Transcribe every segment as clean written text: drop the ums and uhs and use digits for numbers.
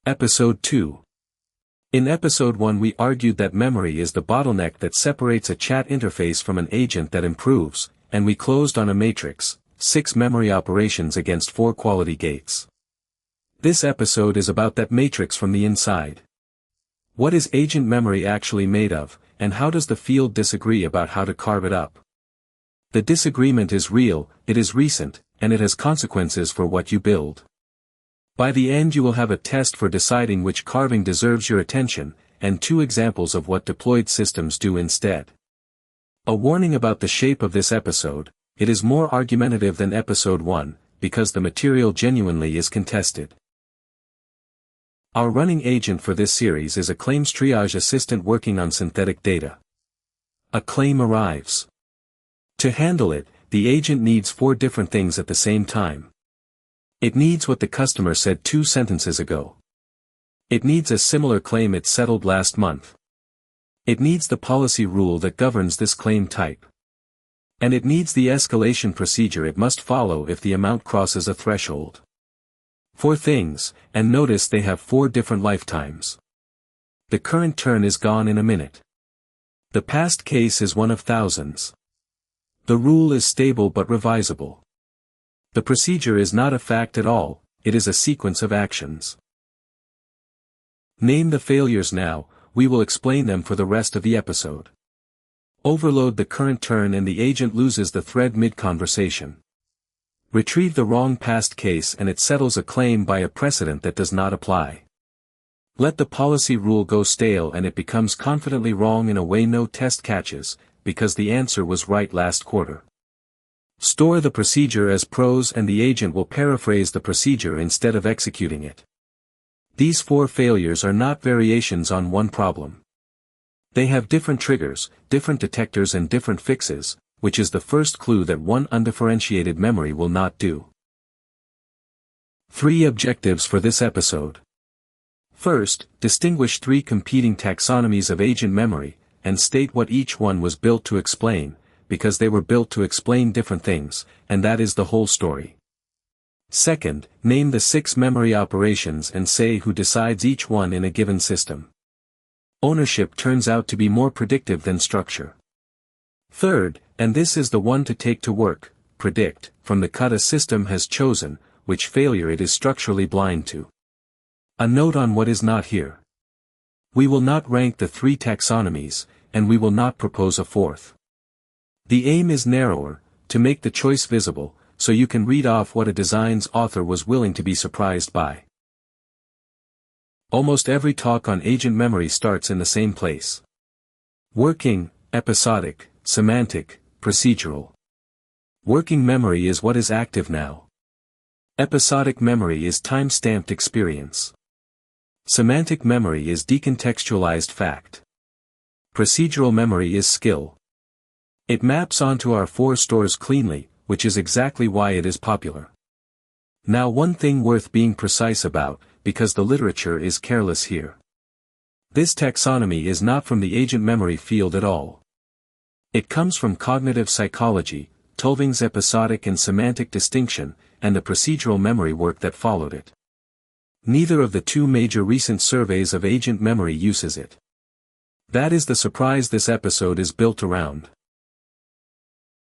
Episode 2. In Episode 1 we argued that memory is the bottleneck that separates a chat interface from an agent that improves, and we closed on a matrix, 6 memory operations against 4 quality gates. This episode is about that matrix from the inside. What is agent memory actually made of, and how does the field disagree about how to carve it up? The disagreement is real, it is recent, and it has consequences for what you build. By the end you will have a test for deciding which carving deserves your attention, and 2 examples of what deployed systems do instead. A warning about the shape of this episode: it is more argumentative than Episode 1, because the material genuinely is contested. Our running agent for this series is a claims triage assistant working on synthetic data. A claim arrives. To handle it, the agent needs 4 different things at the same time. It needs what the customer said 2 sentences ago. It needs a similar claim it settled last month. It needs the policy rule that governs this claim type. And it needs the escalation procedure it must follow if the amount crosses a threshold. 4 things, and notice they have 4 different lifetimes. The current turn is gone in a minute. The past case is one of thousands. The rule is stable but revisable. The procedure is not a fact at all, it is a sequence of actions. Name the failures now, we will explain them for the rest of the episode. Overload the current turn and the agent loses the thread mid-conversation. Retrieve the wrong past case and it settles a claim by a precedent that does not apply. Let the policy rule go stale and it becomes confidently wrong in a way no test catches, because the answer was right last quarter. Store the procedure as prose and the agent will paraphrase the procedure instead of executing it. These 4 failures are not variations on one problem. They have different triggers, different detectors and different fixes, which is the first clue that one undifferentiated memory will not do. 3 objectives for this episode. First, distinguish 3 competing taxonomies of agent memory, and state what each one was built to explain, because they were built to explain different things, and that is the whole story. Second, name the 6 memory operations and say who decides each one in a given system. Ownership turns out to be more predictive than structure. Third, and this is the one to take to work, predict, from the cut a system has chosen, which failure it is structurally blind to. A note on what is not here. We will not rank the 3 taxonomies, and we will not propose a 4th. The aim is narrower, to make the choice visible, so you can read off what a design's author was willing to be surprised by. Almost every talk on agent memory starts in the same place. Working, episodic, semantic, procedural. Working memory is what is active now. Episodic memory is time-stamped experience. Semantic memory is decontextualized fact. Procedural memory is skill. It maps onto our 4 stores cleanly, which is exactly why it is popular. Now one thing worth being precise about, because the literature is careless here. This taxonomy is not from the agent memory field at all. It comes from cognitive psychology, Tulving's episodic and semantic distinction, and the procedural memory work that followed it. Neither of the 2 major recent surveys of agent memory uses it. That is the surprise this episode is built around.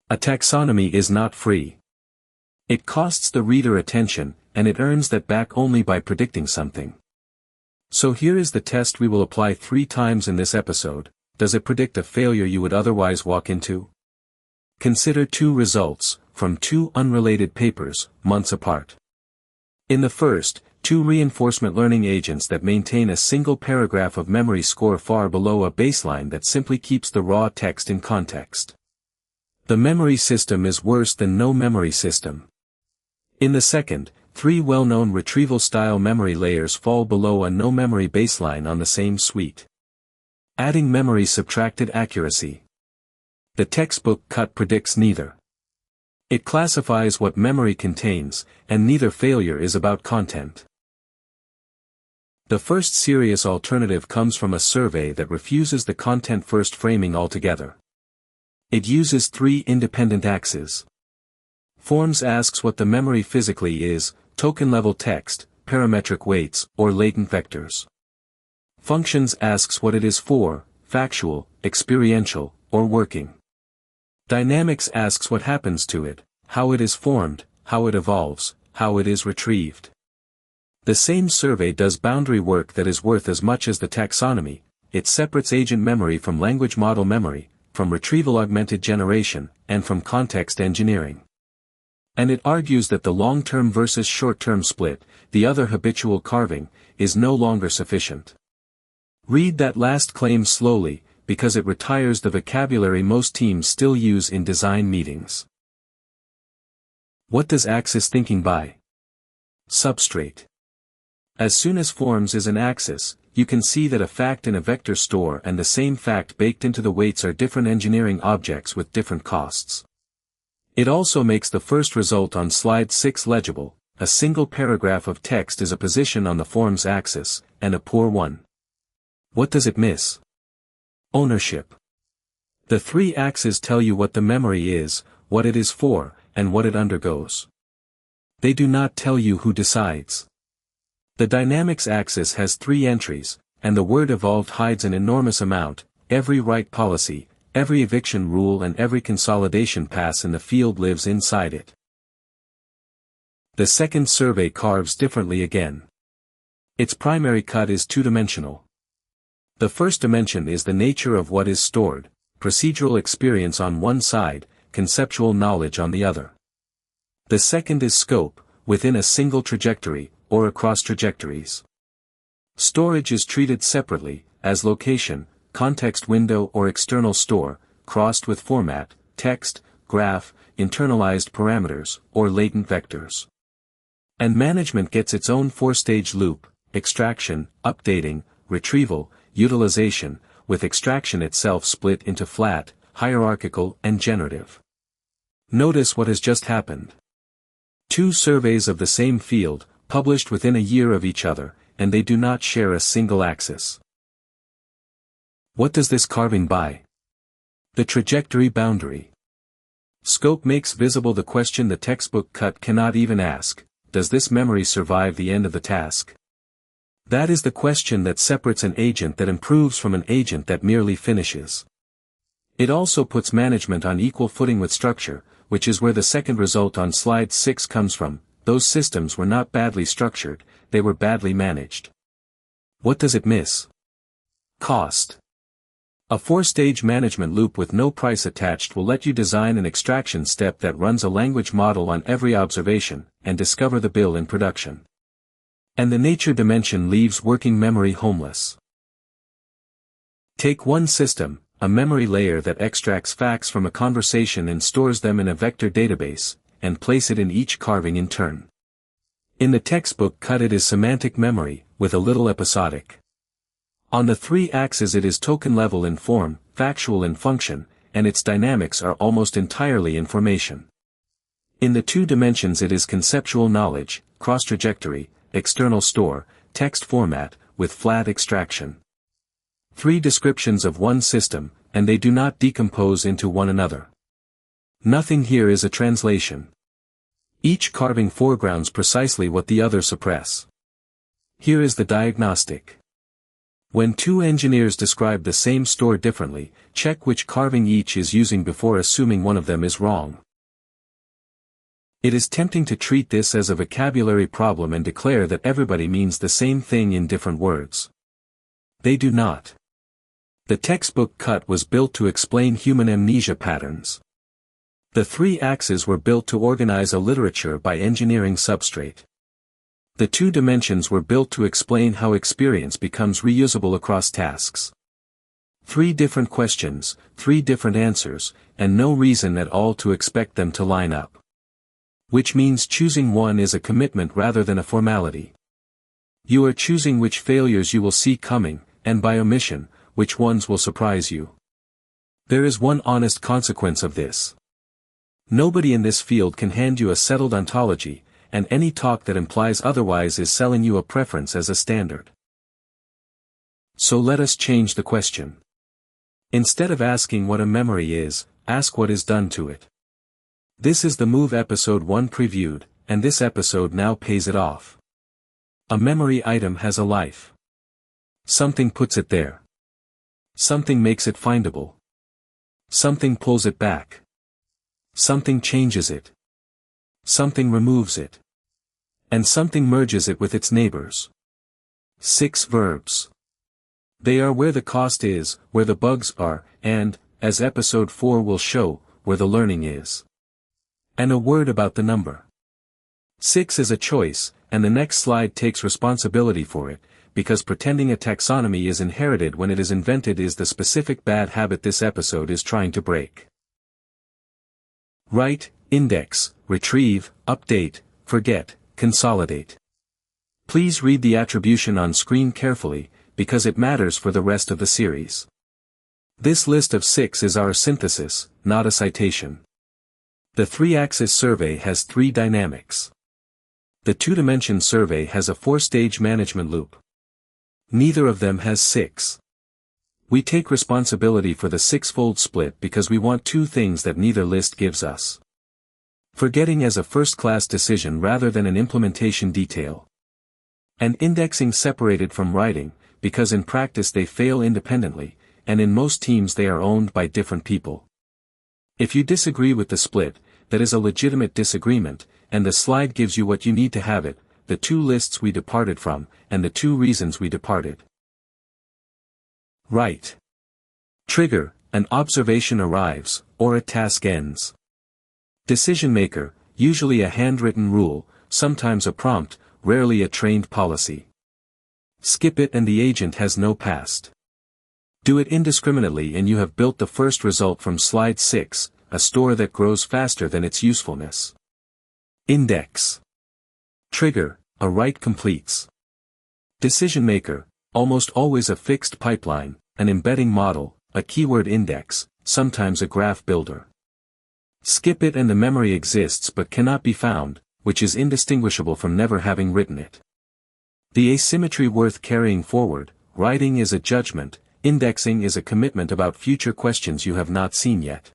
A taxonomy is not free. It costs the reader attention, and it earns that back only by predicting something. So here is the test we will apply 3 times in this episode. Does it predict a failure you would otherwise walk into? Consider 2 results, from 2 unrelated papers, months apart. In the first, 2 reinforcement learning agents that maintain a single paragraph of memory score far below a baseline that simply keeps the raw text in context. The memory system is worse than no memory system. In the second, 3 well-known retrieval-style memory layers fall below a no-memory baseline on the same suite. Adding memory subtracted accuracy. The textbook cut predicts neither. It classifies what memory contains, and neither failure is about content. The first serious alternative comes from a survey that refuses the content-first framing altogether. It uses 3 independent axes. Forms asks what the memory physically is, token-level text, parametric weights, or latent vectors. Functions asks what it is for, factual, experiential, or working. Dynamics asks what happens to it, how it is formed, how it evolves, how it is retrieved. The same survey does boundary work that is worth as much as the taxonomy. It separates agent memory from language model memory, from retrieval augmented generation, and from context engineering. And it argues that the long-term versus short-term split, the other habitual carving, is no longer sufficient. Read that last claim slowly, because it retires the vocabulary most teams still use in design meetings. What does axis thinking by? Substrate. As soon as forms is an axis, you can see that a fact in a vector store and the same fact baked into the weights are different engineering objects with different costs. It also makes the first result on slide 6 legible. A single paragraph of text is a position on the form's axis, and a poor one. What does it miss? Ownership. The three axes tell you what the memory is, what it is for, and what it undergoes. They do not tell you who decides. The dynamics axis has 3 entries, and the word evolved hides an enormous amount. Every write policy, every eviction rule and every consolidation pass in the field lives inside it. The second survey carves differently again. Its primary cut is two-dimensional. The first dimension is the nature of what is stored, procedural experience on one side, conceptual knowledge on the other. The second is scope, within a single trajectory, or across trajectories. Storage is treated separately, as location, context window or external store, crossed with format, text, graph, internalized parameters, or latent vectors. And management gets its own 4-stage loop: extraction, updating, retrieval, utilization, with extraction itself split into flat, hierarchical, and generative. Notice what has just happened. 2 surveys of the same field, published within a year of each other, and they do not share a single axis. What does this carving by? The trajectory boundary. Scope makes visible the question the textbook cut cannot even ask: does this memory survive the end of the task? That is the question that separates an agent that improves from an agent that merely finishes. It also puts management on equal footing with structure, which is where the second result on slide 6 comes from. Those systems were not badly structured, they were badly managed. What does it miss? Cost. A 4-stage management loop with no price attached will let you design an extraction step that runs a language model on every observation, and discover the bill in production. And the nature dimension leaves working memory homeless. Take one system, a memory layer that extracts facts from a conversation and stores them in a vector database, and place it in each carving in turn. In the textbook cut it is semantic memory, with a little episodic. On the 3 axes it is token level in form, factual in function, and its dynamics are almost entirely information. In the 2 dimensions it is conceptual knowledge, cross-trajectory, external store, text format, with flat extraction. 3 descriptions of one system, and they do not decompose into one another. Nothing here is a translation. Each carving foregrounds precisely what the other suppress. Here is the diagnostic. When 2 engineers describe the same store differently, check which carving each is using before assuming one of them is wrong. It is tempting to treat this as a vocabulary problem and declare that everybody means the same thing in different words. They do not. The textbook cut was built to explain human amnesia patterns. The 3 axes were built to organize a literature by engineering substrate. The 2 dimensions were built to explain how experience becomes reusable across tasks. 3 different questions, 3 different answers, and no reason at all to expect them to line up. Which means choosing one is a commitment rather than a formality. You are choosing which failures you will see coming, and by omission, which ones will surprise you. There is one honest consequence of this. Nobody in this field can hand you a settled ontology, and any talk that implies otherwise is selling you a preference as a standard. So let us change the question. Instead of asking what a memory is, ask what is done to it. This is the Move episode 1 previewed, and this episode now pays it off. A memory item has a life. Something puts it there. Something makes it findable. Something pulls it back. Something changes it. Something removes it. And something merges it with its neighbors. 6 verbs. They are where the cost is, where the bugs are, and, as episode 4 will show, where the learning is. And a word about the number. 6 is a choice, and the next slide takes responsibility for it, because pretending a taxonomy is inherited when it is invented is the specific bad habit this episode is trying to break. Write, index, retrieve, update, forget, consolidate. Please read the attribution on screen carefully, because it matters for the rest of the series. This list of 6 is our synthesis, not a citation. The 3-axis survey has 3 dynamics. The 2-dimension survey has a 4-stage management loop. Neither of them has 6. We take responsibility for the 6-fold split because we want 2 things that neither list gives us. Forgetting as a first-class decision rather than an implementation detail. And indexing separated from writing, because in practice they fail independently, and in most teams they are owned by different people. If you disagree with the split, that is a legitimate disagreement, and the slide gives you what you need to have it, the 2 lists we departed from, and the 2 reasons we departed. Write. Trigger, an observation arrives, or a task ends. Decision maker, usually a handwritten rule, sometimes a prompt, rarely a trained policy. Skip it and the agent has no past. Do it indiscriminately and you have built the first result from slide 6, a store that grows faster than its usefulness. Index. Trigger, a write completes. Decision maker, almost always a fixed pipeline, an embedding model, a keyword index, sometimes a graph builder. Skip it and the memory exists but cannot be found, which is indistinguishable from never having written it. The asymmetry worth carrying forward, writing is a judgment, indexing is a commitment about future questions you have not seen yet.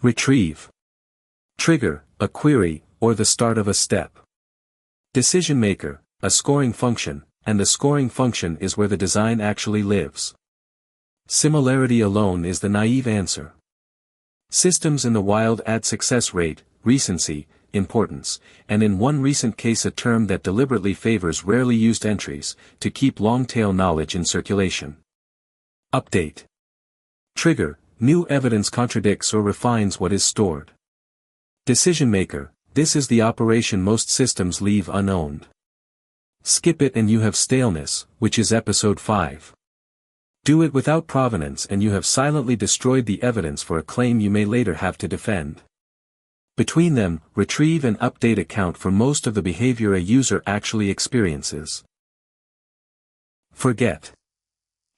Retrieve. Trigger, a query, or the start of a step. Decision maker, a scoring function, and the scoring function is where the design actually lives. Similarity alone is the naive answer. Systems in the wild add success rate, recency, importance, and in one recent case a term that deliberately favors rarely used entries, to keep long-tail knowledge in circulation. Update. Trigger, new evidence contradicts or refines what is stored. Decision maker, this is the operation most systems leave unowned. Skip it and you have staleness, which is episode 5. Do it without provenance and you have silently destroyed the evidence for a claim you may later have to defend. Between them, retrieve and update account for most of the behavior a user actually experiences. Forget.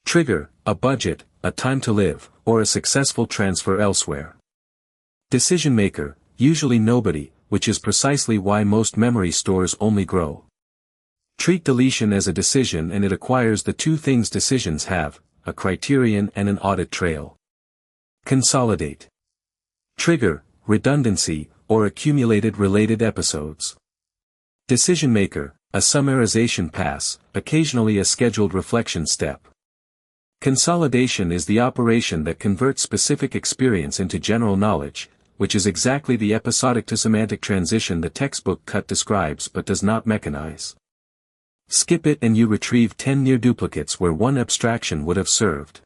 Trigger, a budget, a time to live, or a successful transfer elsewhere. Decision maker, usually nobody, which is precisely why most memory stores only grow. Treat deletion as a decision and it acquires the 2 things decisions have, a criterion and an audit trail. Consolidate. Trigger, redundancy, or accumulated related episodes. Decision maker, a summarization pass, occasionally a scheduled reflection step. Consolidation is the operation that converts specific experience into general knowledge, which is exactly the episodic to semantic transition the textbook cut describes but does not mechanize. Skip it and you retrieve 10 near duplicates where one abstraction would have served.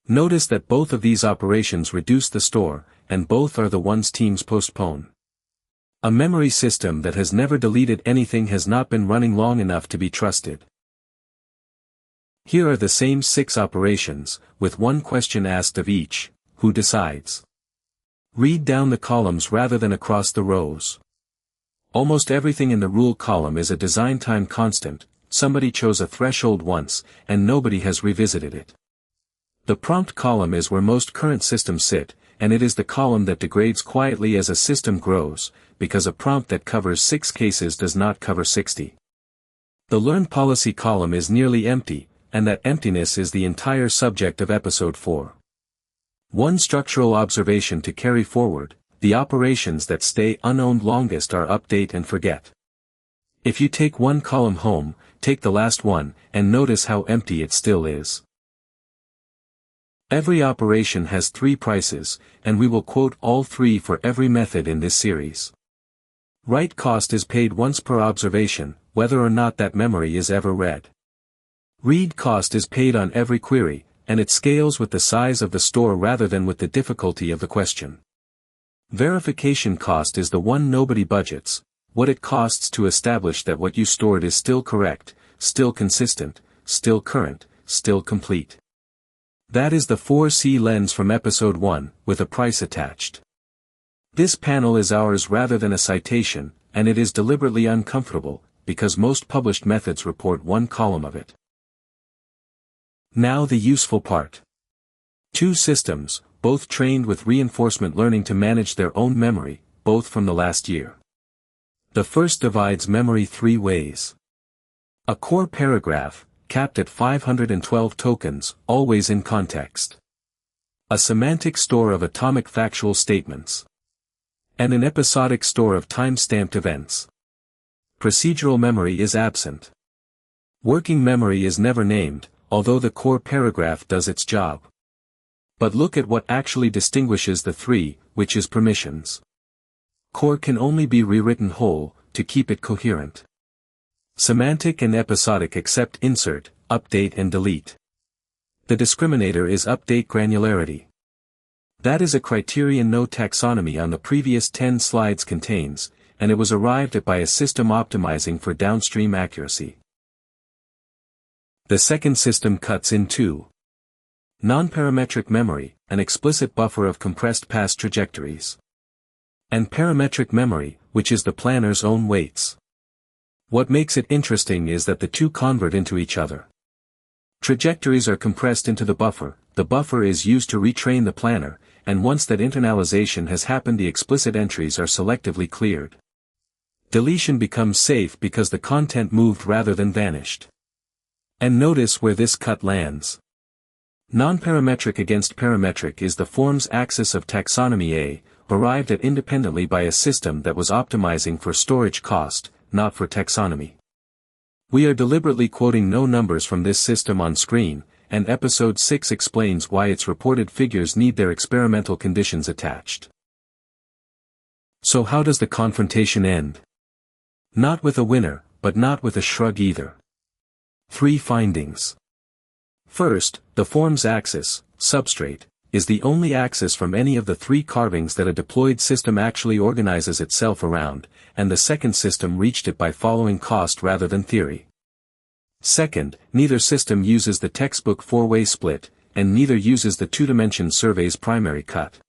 Notice that both of these operations reduce the store, and both are the ones teams postpone. A memory system that has never deleted anything has not been running long enough to be trusted. Here are the same 6 operations, with one question asked of each: who decides? Read down the columns rather than across the rows. Almost everything in the rule column is a design time constant, somebody chose a threshold once, and nobody has revisited it. The prompt column is where most current systems sit, and it is the column that degrades quietly as a system grows, because a prompt that covers 6 cases does not cover 60. The learn policy column is nearly empty, and that emptiness is the entire subject of episode 4. One structural observation to carry forward: the operations that stay unowned longest are update and forget. If you take one column home, take the last one, and notice how empty it still is. Every operation has 3 prices, and we will quote all 3 for every method in this series. Write cost is paid once per observation, whether or not that memory is ever read. Read cost is paid on every query, and it scales with the size of the store rather than with the difficulty of the question. Verification cost is the one nobody budgets, what it costs to establish that what you stored is still correct, still consistent, still current, still complete. That is the 4C lens from episode 1, with a price attached. This panel is ours rather than a citation, and it is deliberately uncomfortable, because most published methods report one column of it. Now the useful part. 2 systems, both trained with reinforcement learning to manage their own memory, both from the last year. The first divides memory 3 ways. A core paragraph, capped at 512 tokens, always in context. A semantic store of atomic factual statements. And an episodic store of time-stamped events. Procedural memory is absent. Working memory is never named, although the core paragraph does its job. But look at what actually distinguishes the 3, which is permissions. Core can only be rewritten whole, to keep it coherent. Semantic and episodic accept insert, update and delete. The discriminator is update granularity. That is a criterion no taxonomy on the previous 10 slides contains, and it was arrived at by a system optimizing for downstream accuracy. The second system cuts in 2. Non-parametric memory, an explicit buffer of compressed past trajectories. And parametric memory, which is the planner's own weights. What makes it interesting is that the 2 convert into each other. Trajectories are compressed into the buffer is used to retrain the planner, and once that internalization has happened the explicit entries are selectively cleared. Deletion becomes safe because the content moved rather than vanished. And notice where this cut lands. Non-parametric against parametric is the form's axis of taxonomy A, arrived at independently by a system that was optimizing for storage cost, not for taxonomy. We are deliberately quoting no numbers from this system on screen, and episode 6 explains why its reported figures need their experimental conditions attached. So how does the confrontation end? Not with a winner, but not with a shrug either. 3 findings. First, the form's axis, substrate, is the only axis from any of the 3 carvings that a deployed system actually organizes itself around, and the second system reached it by following cost rather than theory. Second, neither system uses the textbook 4-way split, and neither uses the 2-dimension survey's primary cut.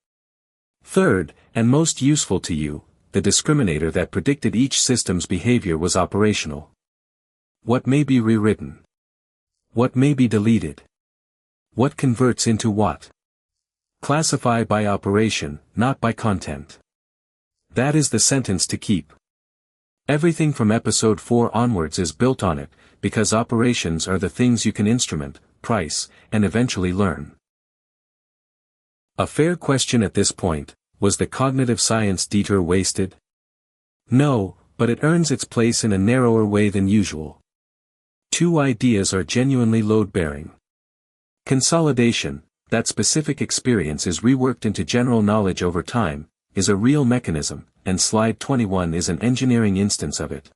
Third, and most useful to you, the discriminator that predicted each system's behavior was operational. What may be rewritten? What may be deleted? What converts into what? Classify by operation, not by content. That is the sentence to keep. Everything from episode 4 onwards is built on it, because operations are the things you can instrument, price, and eventually learn. A fair question at this point, was the cognitive science detour wasted? No, but it earns its place in a narrower way than usual. 2 ideas are genuinely load-bearing. Consolidation, that specific experience is reworked into general knowledge over time, is a real mechanism, and slide 21 is an engineering instance of it.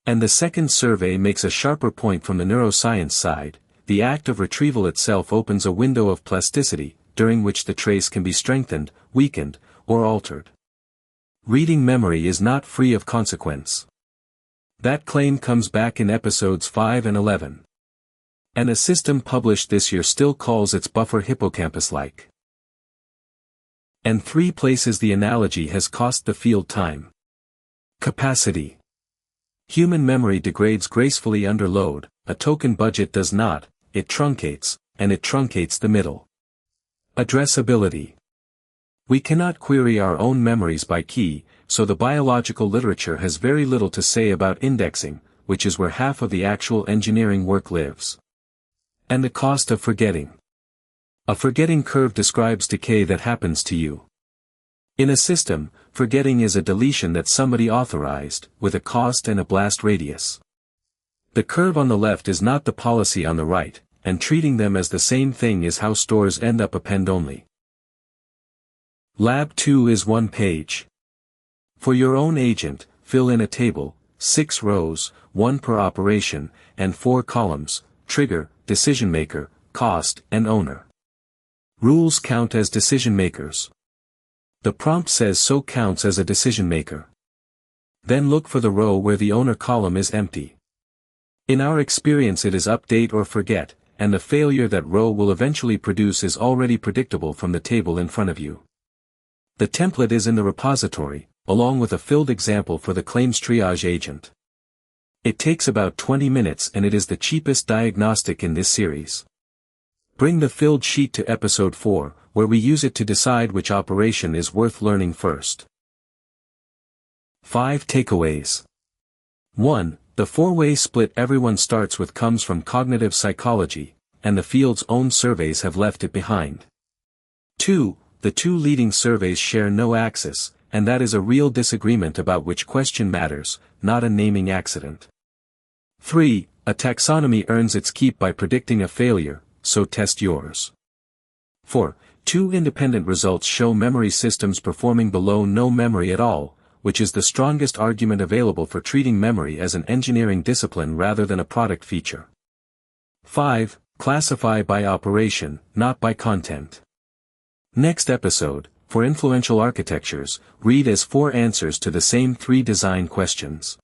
And the second survey makes a sharper point from the neuroscience side, the act of retrieval itself opens a window of plasticity, during which the trace can be strengthened, weakened, or altered. Reading memory is not free of consequence. That claim comes back in episodes 5 and 11. And a system published this year still calls its buffer hippocampus-like. And 3 places the analogy has cost the field time. Capacity. Human memory degrades gracefully under load, a token budget does not, it truncates, and it truncates the middle. Addressability. We cannot query our own memories by key, so the biological literature has very little to say about indexing, which is where half of the actual engineering work lives. And the cost of forgetting. A forgetting curve describes decay that happens to you. In a system, forgetting is a deletion that somebody authorized, with a cost and a blast radius. The curve on the left is not the policy on the right, and treating them as the same thing is how stores end up append-only. Lab 2 is 1 page. For your own agent, fill in a table, 6 rows, 1 per operation, and 4 columns, trigger, decision maker, cost, and owner. Rules count as decision makers. The prompt says so counts as a decision maker. Then look for the row where the owner column is empty. In our experience it is update or forget, and the failure that row will eventually produce is already predictable from the table in front of you. The template is in the repository, along with a filled example for the claims triage agent. It takes about 20 minutes and it is the cheapest diagnostic in this series. Bring the filled sheet to episode 4, where we use it to decide which operation is worth learning first. 5 takeaways. 1. The 4-way split everyone starts with comes from cognitive psychology, and the field's own surveys have left it behind. 2. The 2 leading surveys share no axis, and that is a real disagreement about which question matters, not a naming accident. 3. A taxonomy earns its keep by predicting a failure, so test yours. 4. 2 independent results show memory systems performing below no memory at all, which is the strongest argument available for treating memory as an engineering discipline rather than a product feature. 5. Classify by operation, not by content. Next episode, for influential architectures, read as 4 answers to the same 3 design questions.